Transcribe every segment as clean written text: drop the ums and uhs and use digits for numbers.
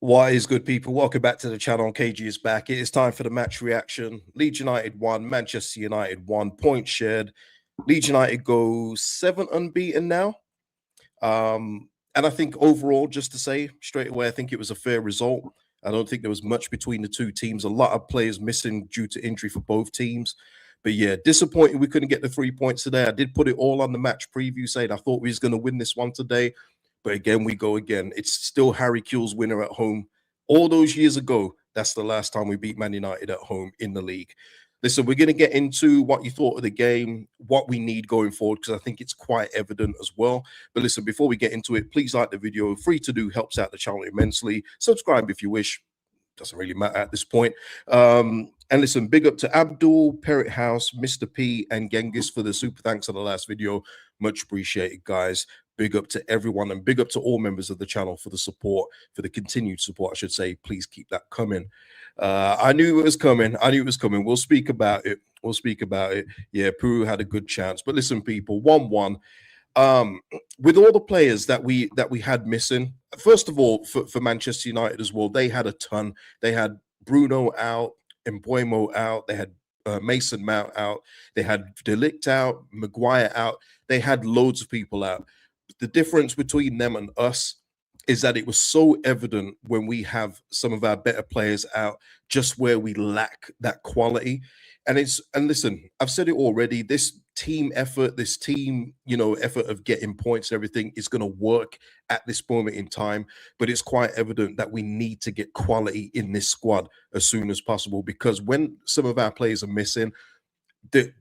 What is good, people? Welcome back to the channel. KG is back. It is time for the match reaction. Leeds United won, Manchester United 1 point shared. Leeds United go 7 unbeaten now. And I think overall, just to say straight away, I think it was a fair result. I don't think there was much between the two teams. A lot of players missing due to injury for both teams. But yeah, disappointing we couldn't get the 3 points today. I did put it all on the match preview saying I thought we was going to win this one today. But again, we go again. It's still Harry Kewell's winner at home. All those years ago, that's the last time we beat Man United at home in the league. Listen, we're going to get into what you thought of the game, what we need going forward, because I think it's quite evident as well. But listen, before we get into it, please like the video. Free to do, helps out the channel immensely. Subscribe if you wish. Doesn't really matter at this point. And listen, big up to Abdul, Parrot House, Mr. P, and Genghis for the super thanks on the last video. Much appreciated, guys. Big up to everyone and big up to all members of the channel for the support, for the continued support, I should say. Please keep that coming. I knew it was coming. I knew it was coming. We'll speak about it. We'll speak about it. Yeah, Peru had a good chance. But listen, people, 1-1. With all the players that we had missing, first of all, for Manchester United as well, they had a ton. They had Bruno out, Mbuemo out. They had Mason Mount out. They had De Ligt out, Maguire out. They had loads of people out. The difference between them and us is that it was so evident when we have some of our better players out, just where we lack that quality. And listen, I've said it already, this team effort, this team, effort of getting points and everything is going to work at this moment in time. But it's quite evident that we need to get quality in this squad as soon as possible, because when some of our players are missing, the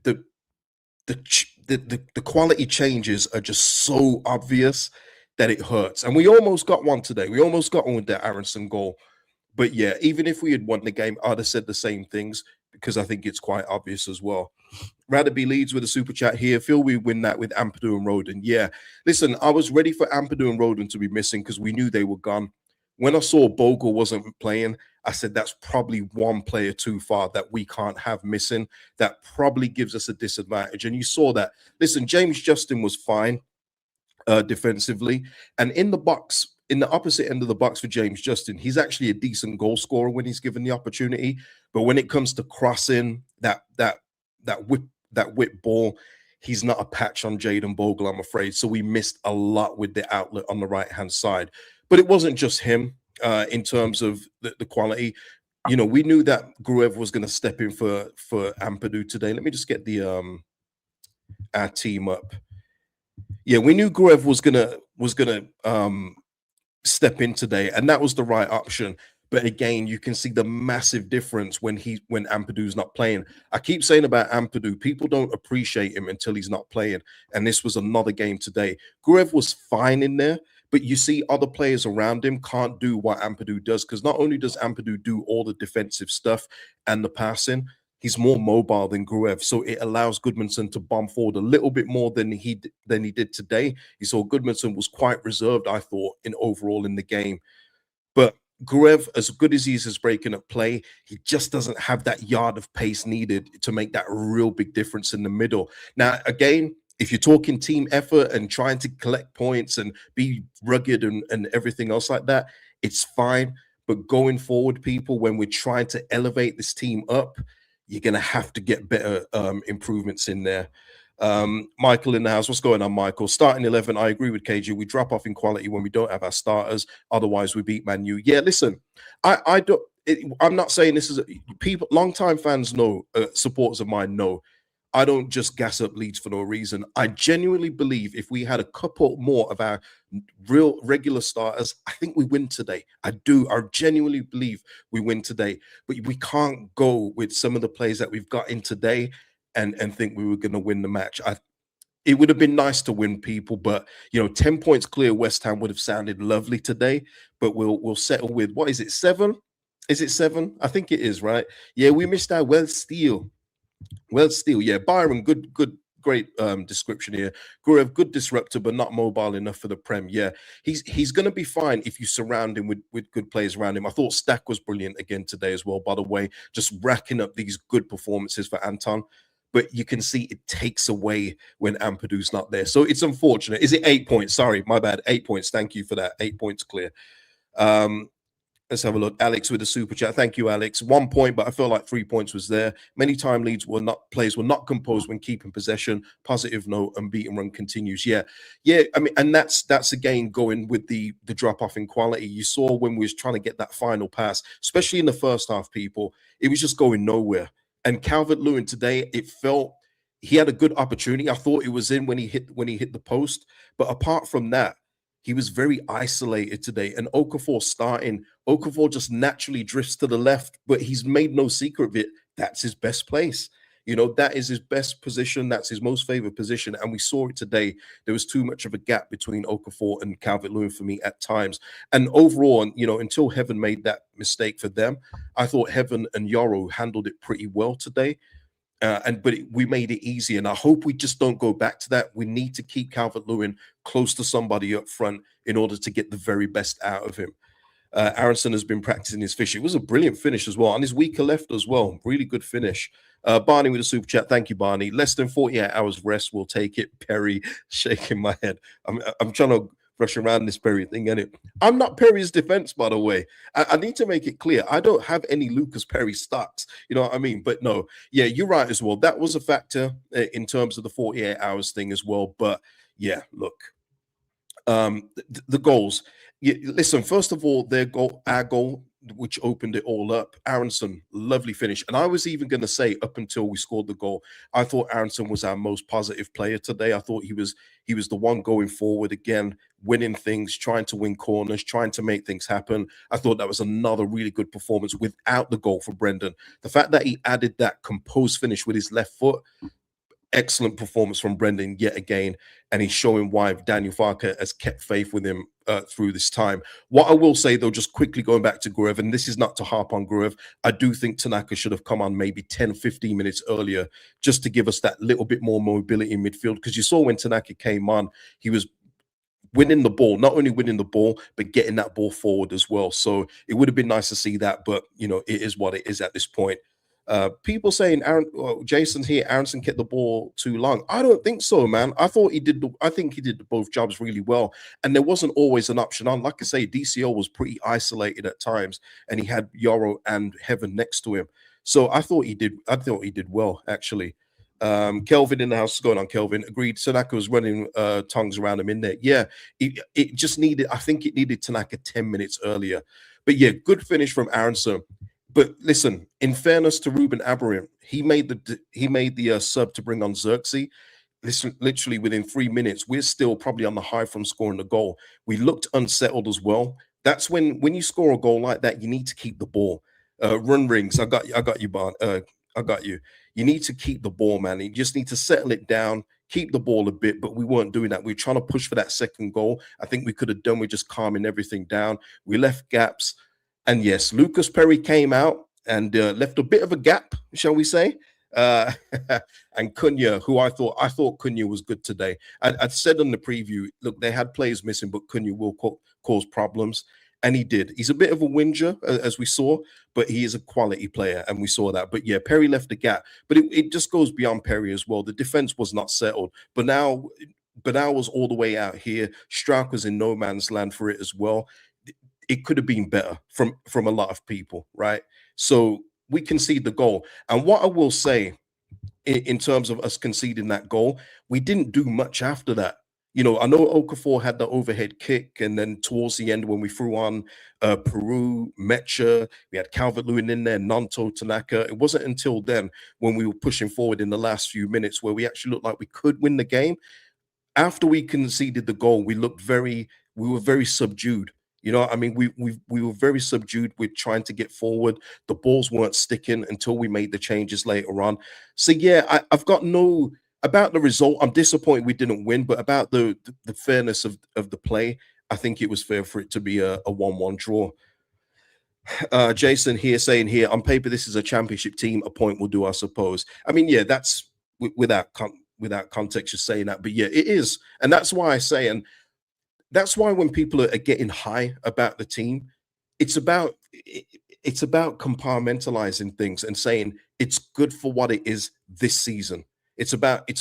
quality changes are just so obvious that it hurts. And we almost got one today. We almost got one with that Aronson goal. But yeah, even if we had won the game, I'd have said the same things, because I think it's quite obvious as well. Rather be Leeds with a super chat here. Feel we win that with Ampadu and Roden. Yeah, listen, I was ready for Ampadu and Roden to be missing because we knew they were gone. When I saw Bogle wasn't playing, I said that's probably one player too far that we can't have missing. That probably gives us a disadvantage. And you saw that. Listen, James Justin was fine defensively. And in the box, in the opposite end of the box for James Justin, he's actually a decent goal scorer when he's given the opportunity. But when it comes to crossing that whip ball, he's not a patch on Jayden Bogle, I'm afraid. So we missed a lot with the outlet on the right-hand side. But it wasn't just him in terms of the quality. We knew that Gruev was going to step in for Ampadu today. Let me just get the our team up. Yeah, we knew Gruev was gonna step in today, and that was the right option. But again, you can see the massive difference when Ampadu's not playing. I keep saying about Ampadu, people don't appreciate him until he's not playing. And this was another game today. Gruev was fine in there, but you see other players around him can't do what Ampadu does, because not only does Ampadu do all the defensive stuff and the passing, he's more mobile than Gruev, so it allows Goodmanson to bomb forward a little bit more than he did today. You saw Goodmanson was quite reserved, I thought, overall in the game. But Gruev, as good as he is breaking up play, he just doesn't have that yard of pace needed to make that real big difference in the middle. Now, again, if you're talking team effort and trying to collect points and be rugged and everything else like that, it's fine. But going forward, people, when we're trying to elevate this team up, you're going to have to get better improvements in there. Michael in the house. What's going on, Michael? Starting 11, I agree with KG. We drop off in quality when we don't have our starters. Otherwise, we beat Man U. Yeah, listen, I'm not saying this is people, long-time fans know, supporters of mine know, I don't just gas up Leeds for no reason. I genuinely believe if we had a couple more of our real regular starters, I think we win today. I do. I genuinely believe we win today. But we can't go with some of the players that we've got in today and think we were going to win the match. It would have been nice to win, people, but 10 points clear West Ham would have sounded lovely today. But we'll settle with, what is it, 7? Is it 7? I think it is, right? Yeah, we missed our Steele. Well, still, yeah, Byron, great description here. Gruev, good disruptor, but not mobile enough for the Prem. Yeah, he's going to be fine if you surround him with good players around him. I thought Stack was brilliant again today as well, by the way, just racking up these good performances for Anton. But you can see it takes away when Ampadu's not there. So it's unfortunate. Is it 8 points? Sorry, my bad. 8 points. Thank you for that. 8 points clear. Let's have a look. Alex with the super chat. Thank you, Alex. 1 point, but I feel like 3 points was there. Many time leads were not players were not composed when keeping possession. Positive note, unbeaten run continues. Yeah, yeah. I mean, and that's again going with the drop off in quality. You saw when we was trying to get that final pass, especially in the first half. People, it was just going nowhere. And Calvert Lewin today, it felt he had a good opportunity. I thought it was in when he hit the post, but apart from that, he was very isolated today. And Okafor starting, Okafor just naturally drifts to the left, but he's made no secret of it. That's his best place. You know, that is his best position. That's his most favored position. And we saw it today. There was too much of a gap between Okafor and Calvert-Lewin for me at times. And overall, you know, until Heaven made that mistake for them, I thought Heaven and Yoro handled it pretty well today. We made it easy, and I hope we just don't go back to that. We need to keep Calvert Lewin close to somebody up front in order to get the very best out of him. Aronson has been practicing his fish. It was a brilliant finish as well, on his weaker left as well. Really good finish. Barney with a super chat. Thank you, Barney. Less than 48 hours rest. We'll take it. Perry shaking my head. I'm trying to rush around this Perry thing, and I'm not Perry's defense, by the way. I need to make it clear. I don't have any Lucas Perry stocks. You know what I mean? But no, yeah, you're right as well. That was a factor in terms of the 48 hours thing as well. But yeah, look, the goals. Yeah, listen, first of all, our goal, which opened it all up. Aronson, lovely finish. And I was even going to say, up until we scored the goal, I thought Aronson was our most positive player today. I thought he was the one going forward again, winning things, trying to win corners, trying to make things happen. I thought that was another really good performance without the goal for Brendan. The fact that he added that composed finish with his left foot, excellent performance from Brendan yet again, and he's showing why Daniel Farker has kept faith with him through this time. What I will say, though, just quickly going back to Gruev, and this is not to harp on Gruev, I do think Tanaka should have come on maybe 10, 15 minutes earlier just to give us that little bit more mobility in midfield, because you saw when Tanaka came on, he was winning the ball, not only winning the ball, but getting that ball forward as well. So it would have been nice to see that, but, you know, it is what it is at this point. People saying Jason's here, Aronson kept the ball too long. I don't think so, man. I think he did both jobs really well, and there wasn't always an option on. Like I say, DCO was pretty isolated at times, and he had Yoro and Heaven next to him. So I thought he did well, actually. Kelvin in the house. What's going on, Kelvin? Agreed. Tanaka was running tongues around him in there. Yeah, it just needed, I think it needed Tanaka 10 minutes earlier. But yeah, good finish from Aronson. But listen, in fairness to Ruben Amorim, he made the sub to bring on Xerxes. Listen, literally within 3 minutes, we're still probably on the high from scoring the goal. We looked unsettled as well. That's when you score a goal like that, you need to keep the ball. Run rings. I got you, Barn. I got you. You need to keep the ball, man. You just need to settle it down, keep the ball a bit. But we weren't doing that. We were trying to push for that second goal. I think we could have done with just calming everything down. We left gaps. And yes, Lucas Perry came out and left a bit of a gap, shall we say? Uh, and Cunha, who I thought Cunha was good today. I'd said in the preview, look, they had players missing, but Cunha will cause problems, and he did. He's a bit of a whinger, as we saw, but he is a quality player, and we saw that. But yeah, Perry left a gap, but it just goes beyond Perry as well. The defense was not settled, but now was all the way out here. Strauch was in no man's land for it as well. It could have been better from a lot of people, right? So we concede the goal. And what I will say in terms of us conceding that goal, we didn't do much after that. You know, I know Okafor had the overhead kick, and then towards the end when we threw on Peru, Mecha, we had Calvert-Lewin in there, Nanto, Tanaka. It wasn't until then when we were pushing forward in the last few minutes where we actually looked like we could win the game. After we conceded the goal, we were very subdued. You know, I mean, we were very subdued with trying to get forward. The balls weren't sticking until we made the changes later on. So yeah, I've got no about the result. I'm disappointed we didn't win, but about the fairness of the play, I think it was fair for it to be a 1-1 draw. Jason here saying here on paper this is a championship team. A point will do, I suppose. I mean, yeah, that's without context, just saying that. But yeah, it is, and that's why I say, and that's why when people are getting high about the team, it's about compartmentalizing things and saying it's good for what it is this season. It's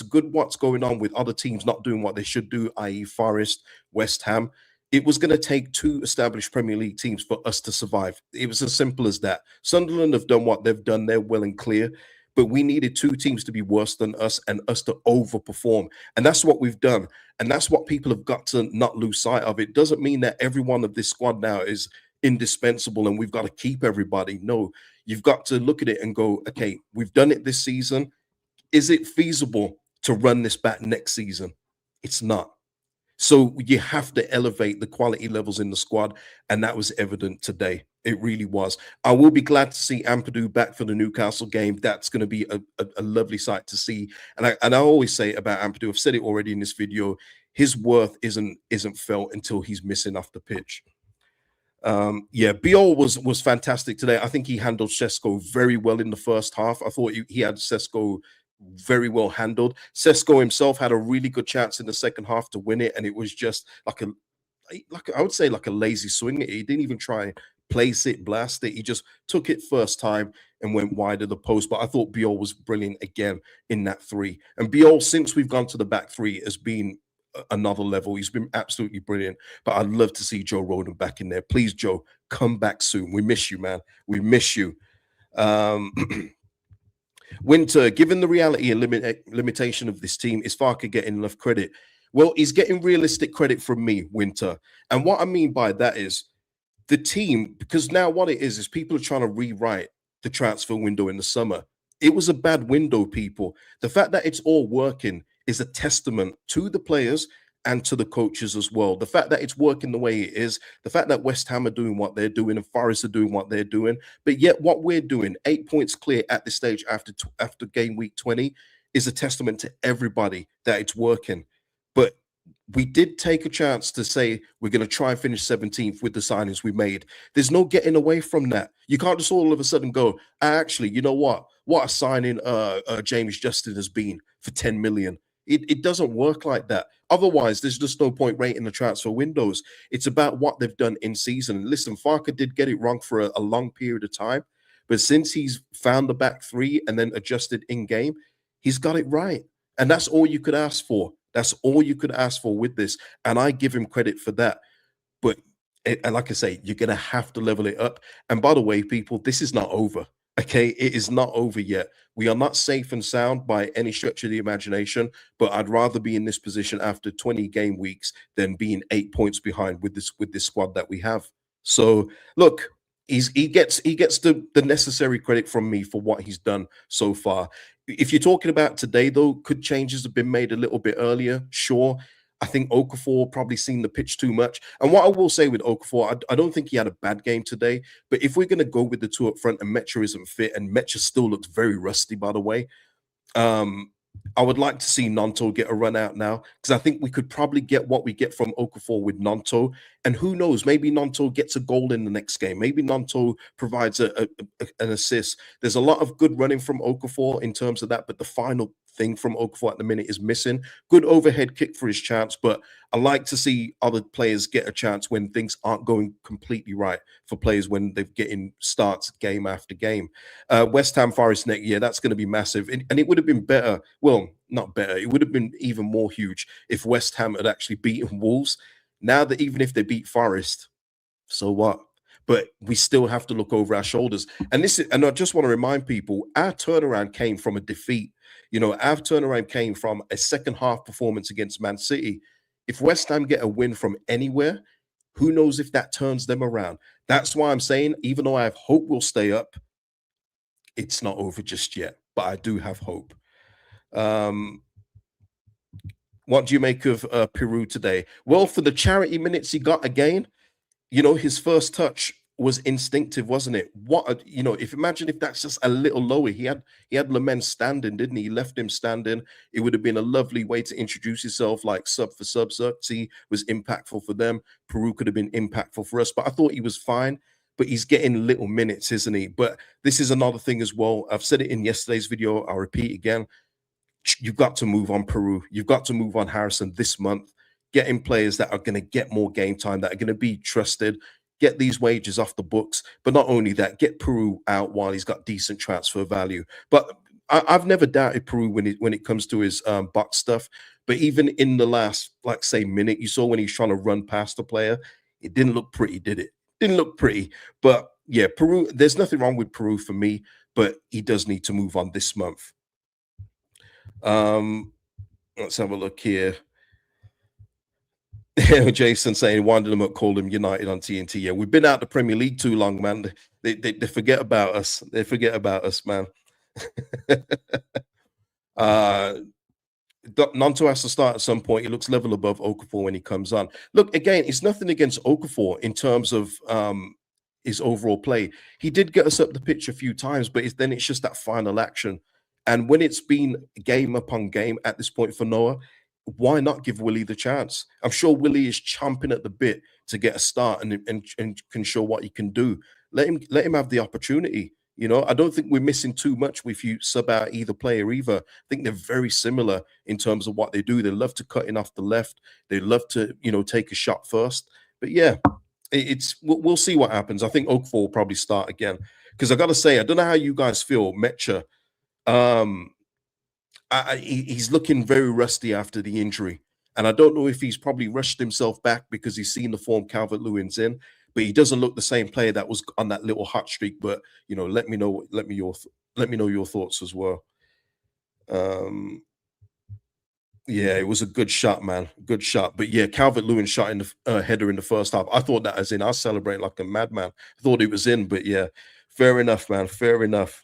good what's going on with other teams not doing what they should do, i.e., Forest, West Ham. It was going to take two established Premier League teams for us to survive. It was as simple as that. Sunderland have done what they've done, they're well and clear. But we needed two teams to be worse than us and us to overperform. And that's what we've done. And that's what people have got to not lose sight of. It doesn't mean that every one of this squad now is indispensable and we've got to keep everybody. No, you've got to look at it and go, okay, we've done it this season. Is it feasible to run this back next season? It's not. So you have to elevate the quality levels in the squad, and that was evident today. It really was. I will be glad to see Ampadu back for the Newcastle game. That's going to be a lovely sight to see. And I always say about Ampadu, I've said it already in this video, his worth isn't felt until he's missing off the pitch. Yeah, Biol was fantastic today. I think he handled Sesko very well in the first half. I thought he had Sesko very well handled. Sesko himself had a really good chance in the second half to win it, and it was just like I would say like a lazy swing. He didn't even try and place it, blast it. He just took it first time and went wide of the post. But I thought Biol was brilliant again in that three. And Biol, since we've gone to the back three, has been another level. He's been absolutely brilliant. But I'd love to see Joe Rodon back in there. Please, Joe, come back soon. We miss you, man. We miss you. Winter, given the reality and limitation of this team, is Farke getting enough credit? Well, he's getting realistic credit from me, Winter. And what I mean by that is the team, because now what it is people are trying to rewrite the transfer window in the summer. It was a bad window, people. The fact that it's all working is a testament to the players and to the coaches as well. The fact that it's working the way it is, the fact that West Ham are doing what they're doing and Forest are doing what they're doing, but yet what we're doing, 8 points clear at this stage after game week 20, is a testament to everybody that it's working. But we did take a chance to say we're going to try and finish 17th with the signings we made. There's no getting away from that. You can't just all of a sudden go, actually, you know what? What a signing James Justin has been for 10 million. It doesn't work like that. Otherwise, there's just no point rating the transfer windows. It's about what they've done in season. Listen, Farke did get it wrong for a long period of time, but since he's found the back three and then adjusted in game, he's got it right. And that's all you could ask for. That's all you could ask for with this. And I give him credit for that. But and like I say, you're going to have to level it up. And by the way, people, this is not over. Okay, it is not over yet. We are not safe and sound by any stretch of the imagination, but I'd rather be in this position after 20 game weeks than being 8 points behind with this squad that we have. So look, he gets the necessary credit from me for what he's done so far. If you're talking about today, though, could changes have been made a little bit earlier? Sure. I think Okafor probably seen the pitch too much. And what I will say with Okafor, I don't think he had a bad game today. But if we're going to go with the two up front and Mecha isn't fit, and Mecha still looks very rusty, by the way, I would like to see Nonto get a run out now, because I think we could probably get what we get from Okafor with Nonto. And who knows, maybe Nonto gets a goal in the next game. Maybe Nonto provides an assist. There's a lot of good running from Okafor in terms of that, but the final thing from Okafor at the minute is missing. Good overhead kick for his chance, but I like to see other players get a chance when things aren't going completely right for players when they're getting starts game after game. West Ham Forest next year, that's going to be massive. And it would have been better. Well, not better. It would have been even more huge if West Ham had actually beaten Wolves. Now that even if they beat Forest, so what? But we still have to look over our shoulders. And I just want to remind people, our turnaround came from a defeat. You know, our turnaround came from a second half performance against Man City. If West Ham get a win from anywhere, who knows if that turns them around? That's why I'm saying, even though I have hope we'll stay up, it's not over just yet. But I do have hope. What do you make of Peru today? Well, for the charity minutes he got again, you know, his first touch was instinctive, wasn't it? Imagine if that's just a little lower. He had Lamens standing, didn't he? He left him standing. It would have been a lovely way to introduce yourself, like sub for sub. Xerxes was impactful for them. Peru could have been impactful for us, but I thought he was fine. But he's getting little minutes, isn't he? But this is another thing as well. I've said it in yesterday's video. I'll repeat again. You've got to move on Peru. You've got to move on Harrison this month. Getting players that are going to get more game time, that are going to be trusted, get these wages off the books. But not only that, get Peru out while he's got decent transfer value. But I've never doubted Peru when it comes to his box stuff. But even in the last, like say, minute, you saw when he's trying to run past the player, it didn't look pretty, did it? Didn't look pretty. But yeah, Peru, there's nothing wrong with Peru for me, but he does need to move on this month. Let's have a look here. Jason saying winding them up, called them United on TNT. Yeah, we've been out the Premier League too long, man. They forget about us. They forget about us, man. uh Nanto has to start at some point. He looks level above Okafor when he comes on. Look, again, it's nothing against Okafor in terms of his overall play. He did get us up the pitch a few times, but then it's just that final action. And when it's been game upon game at this point for Noah, why not give Willie the chance? I'm sure Willie is chomping at the bit to get a start and can show what he can do. Let him have the opportunity. You know, I don't think we're missing too much if you sub out either player either. I think they're very similar in terms of what they do. They love to cut in off the left. They love to, take a shot first. But yeah, it's we'll see what happens. I think Okafor will probably start again because I got to say, I don't know how you guys feel. Mecha, um, he's looking very rusty after the injury, and I don't know if he's probably rushed himself back because he's seen the form Calvert-Lewin's in. But he doesn't look the same player that was on that little hot streak. But let me know, let me know your thoughts as well. Yeah, it was a good shot, man. Good shot. But yeah, Calvert Lewin shot in the header in the first half. I thought that was in. I was celebrating like a madman. I thought it was in, but yeah, fair enough, man. Fair enough.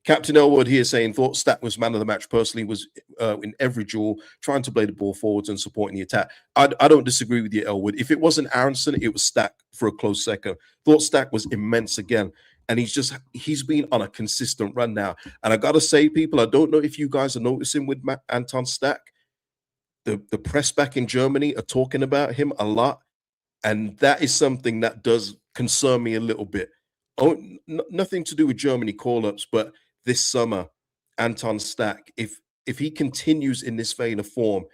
Captain Elwood here saying thought Stack was man of the match. Personally, was in every duel trying to play the ball forwards and supporting the attack. I don't disagree with you, Elwood. If it wasn't Aronson, it was Stack for a close second. Thought Stack was immense again. And he's been on a consistent run now. And I gotta say, people, I don't know if you guys are noticing with Anton Stack, the press back in Germany are talking about him a lot, and that is something that does concern me a little bit. Oh, nothing to do with Germany call-ups, but this summer, Anton Stack, if he continues in this vein of form,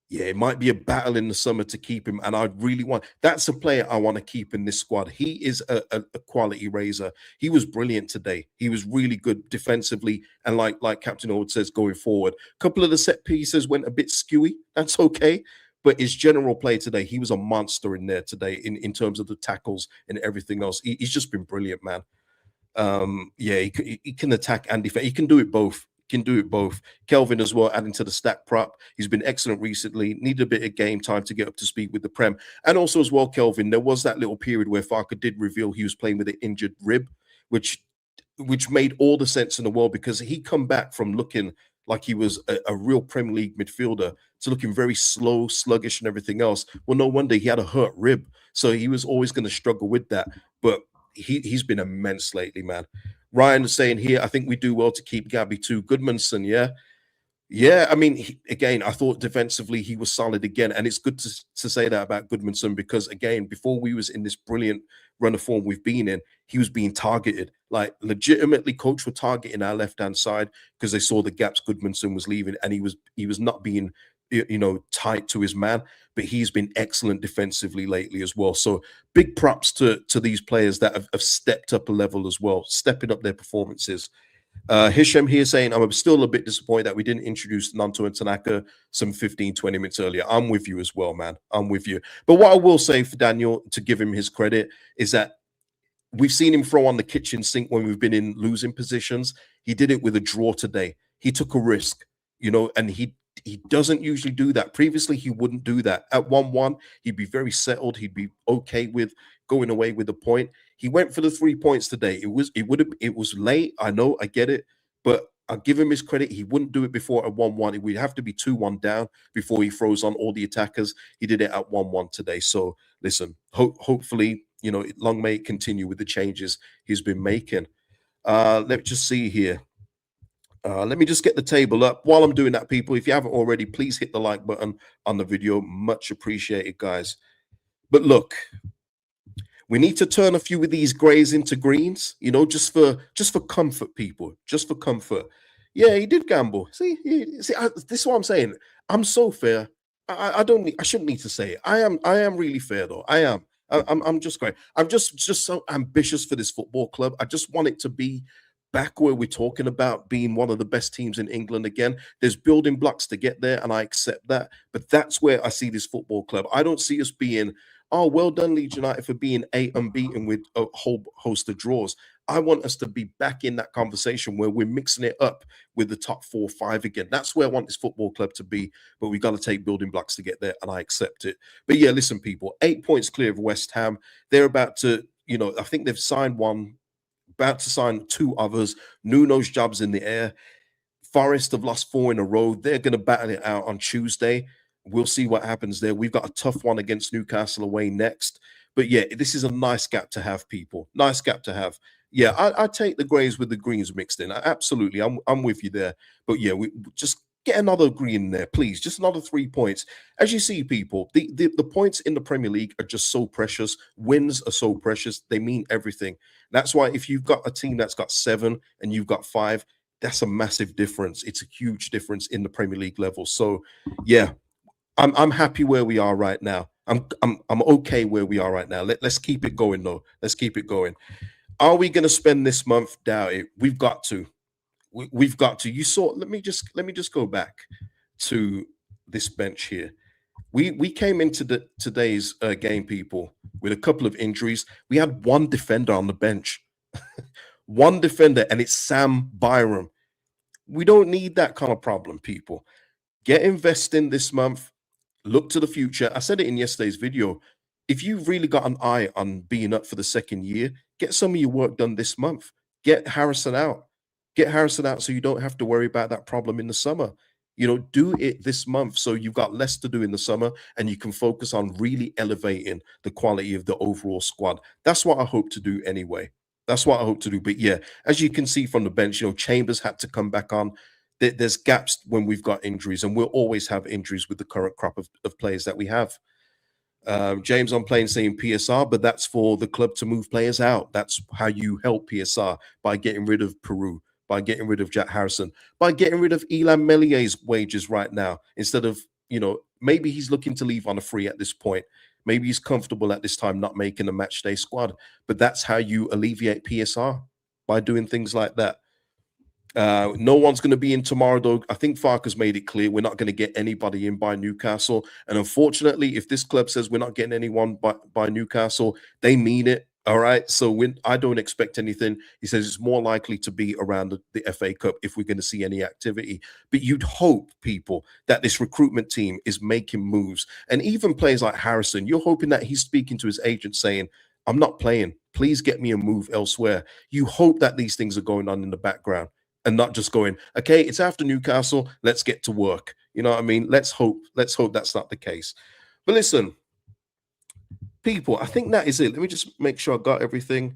yeah, it might be a battle in the summer to keep him. And I really want that's a player I want to keep in this squad. He is a quality raiser. He was brilliant today. He was really good defensively. And like Captain Ord says, going forward, a couple of the set pieces went a bit skewy. That's okay. But his general play today, he was a monster in there today in terms of the tackles and everything else. He's just been brilliant, man. Yeah, he can attack and defend. He can do it both. Can do it both. Kelvin as well, adding to the stack prop. He's been excellent recently. Needed a bit of game time to get up to speed with the Prem. And also as well, Kelvin, there was that little period where Farker did reveal he was playing with an injured rib, which made all the sense in the world because he come back from looking like he was a real Premier League midfielder to looking very slow, sluggish, and everything else. Well, no wonder he had a hurt rib, so he was always going to struggle with that. But he's been immense lately, man. Ryan is saying here, I think we do well to keep Gabby too. Goodmanson, yeah. Yeah, I mean, again, I thought defensively he was solid again, and it's good to say that about Goodmanson because again, before we was in this brilliant run of form we've been in, he was being targeted. Like legitimately, coach were targeting our left hand side because they saw the gaps Goodmanson was leaving, and he was not being tight to his man. But he's been excellent defensively lately as well. So big props to these players that have stepped up a level as well, stepping up their performances. Hisham here saying, I'm still a bit disappointed that we didn't introduce Nanto and Tanaka some 15, 20 minutes earlier. I'm with you as well, man. I'm with you. But what I will say for Daniel, to give him his credit, is that we've seen him throw on the kitchen sink when we've been in losing positions. He did it with a draw today. He took a risk, and he doesn't usually do that. Previously, he wouldn't do that. At 1-1, he'd be very settled. He'd be okay with going away with the point. He went for the 3 points today. It was late. I know, I get it, but I'll give him his credit. He wouldn't do it before at 1-1. It would have to be 2-1 down before he throws on all the attackers. He did it at 1-1 today. So listen, hopefully, long may it continue with the changes he's been making. Let's just see here. Let me just get the table up. While I'm doing that, people, if you haven't already, please hit the like button on the video. Much appreciated, guys. But look, we need to turn a few of these grays into greens, just for comfort, people, just for comfort. Yeah, he did gamble. See, this is what I'm saying. I'm so fair. I don't need, I shouldn't need to say it. I am really fair though. I am. I'm just great. I'm just so ambitious for this football club. I just want it to be back where we're talking about being one of the best teams in England again. There's building blocks to get there, and I accept that. But that's where I see this football club. I don't see us being, oh, well done, Leeds United, for being unbeaten with a whole host of draws. I want us to be back in that conversation where we're mixing it up with the top 4 or 5 again. That's where I want this football club to be. But we've got to take building blocks to get there, and I accept it. But yeah, listen, people, 8 points clear of West Ham. They're about to, I think they've signed one, about to sign two others. Nuno's job's in the air. Forest have lost 4 in a row. They're going to battle it out on Tuesday. We'll see what happens there. We've got a tough one against Newcastle away next. But yeah, this is a nice gap to have, people. Nice gap to have. Yeah, I take the greys with the greens mixed in. Absolutely, I'm with you there. But yeah, we just get another green there, please. Just another 3 points. As you see, people, the points in the Premier League are just so precious. Wins are so precious. They mean everything. That's why if you've got a team that's got 7 and you've got 5, that's a massive difference. It's a huge difference in the Premier League level. So yeah, I'm happy where we are right now. I'm okay where we are right now. Let's keep it going though. Let's keep it going. Are we going to spend this month? Doubt it. We've got to. We've got to. You saw. Let me just go back to this bench here. We came into today's game, people, with a couple of injuries. We had one defender on the bench, one defender, and it's Sam Byram. We don't need that kind of problem, people. Get investing this month. Look to the future. I said it in yesterday's video. If you've really got an eye on being up for the second year, get some of your work done this month. Get Harrison out. Get Harrison out so you don't have to worry about that problem in the summer. Do it this month so you've got less to do in the summer and you can focus on really elevating the quality of the overall squad. That's what I hope to do anyway. That's what I hope to do. But yeah, as you can see from the bench, Chambers had to come back on. There's gaps when we've got injuries, and we'll always have injuries with the current crop of players that we have. James on playing saying PSR, but that's for the club to move players out. That's how you help PSR, by getting rid of Peru, by getting rid of Jack Harrison, by getting rid of Elan Mellier's wages right now. Instead of, maybe he's looking to leave on a free at this point. Maybe he's comfortable at this time not making a match day squad. But that's how you alleviate PSR, by doing things like that. No one's going to be in tomorrow, though. I think Farker's made it clear we're not going to get anybody in by Newcastle. And unfortunately, if this club says we're not getting anyone by Newcastle, they mean it. All right. So I don't expect anything. He says it's more likely to be around the FA Cup if we're going to see any activity. But you'd hope, people, that this recruitment team is making moves. And even players like Harrison, you're hoping that he's speaking to his agent saying, I'm not playing. Please get me a move elsewhere. You hope that these things are going on in the background, and not just going, okay, it's after Newcastle, let's get to work. You know what I mean? Let's hope that's not the case. But listen, people, I think that is it. Let me just make sure I got everything.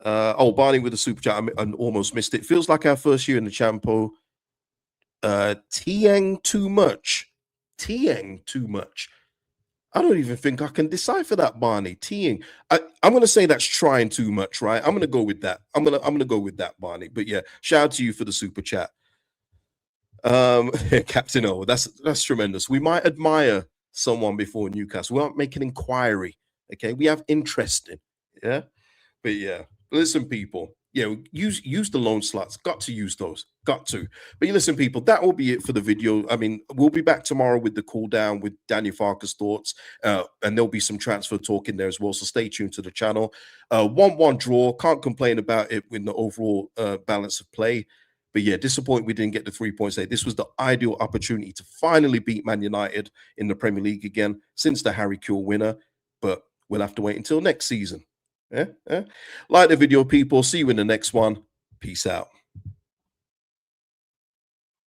Barney with the super chat. I almost missed it. Feels like our first year in the Champo. Tieng too much. Tieng too much. I don't even think I can decipher that, Barney. Teeing. I'm going to say that's trying too much, right? I'm going to go with that. I'm going to go with that, Barney. But yeah, shout out to you for the super chat. Captain O, that's tremendous. We might admire someone before Newcastle. We aren't making inquiry. Okay, we have interest in. Yeah, but yeah, listen, people. Yeah, use the loan slots. Got to use those. Got to. But you listen, people, that will be it for the video. I mean, we'll be back tomorrow with the cool down with Daniel Farker's thoughts. And there'll be some transfer talk in there as well. So stay tuned to the channel. 1-1 draw. Can't complain about it with the overall balance of play. But yeah, disappointed we didn't get the 3 points there. This was the ideal opportunity to finally beat Man United in the Premier League again since the Harry Kewell winner. But we'll have to wait until next season. Yeah. Like the video, people. See you in the next one. Peace out.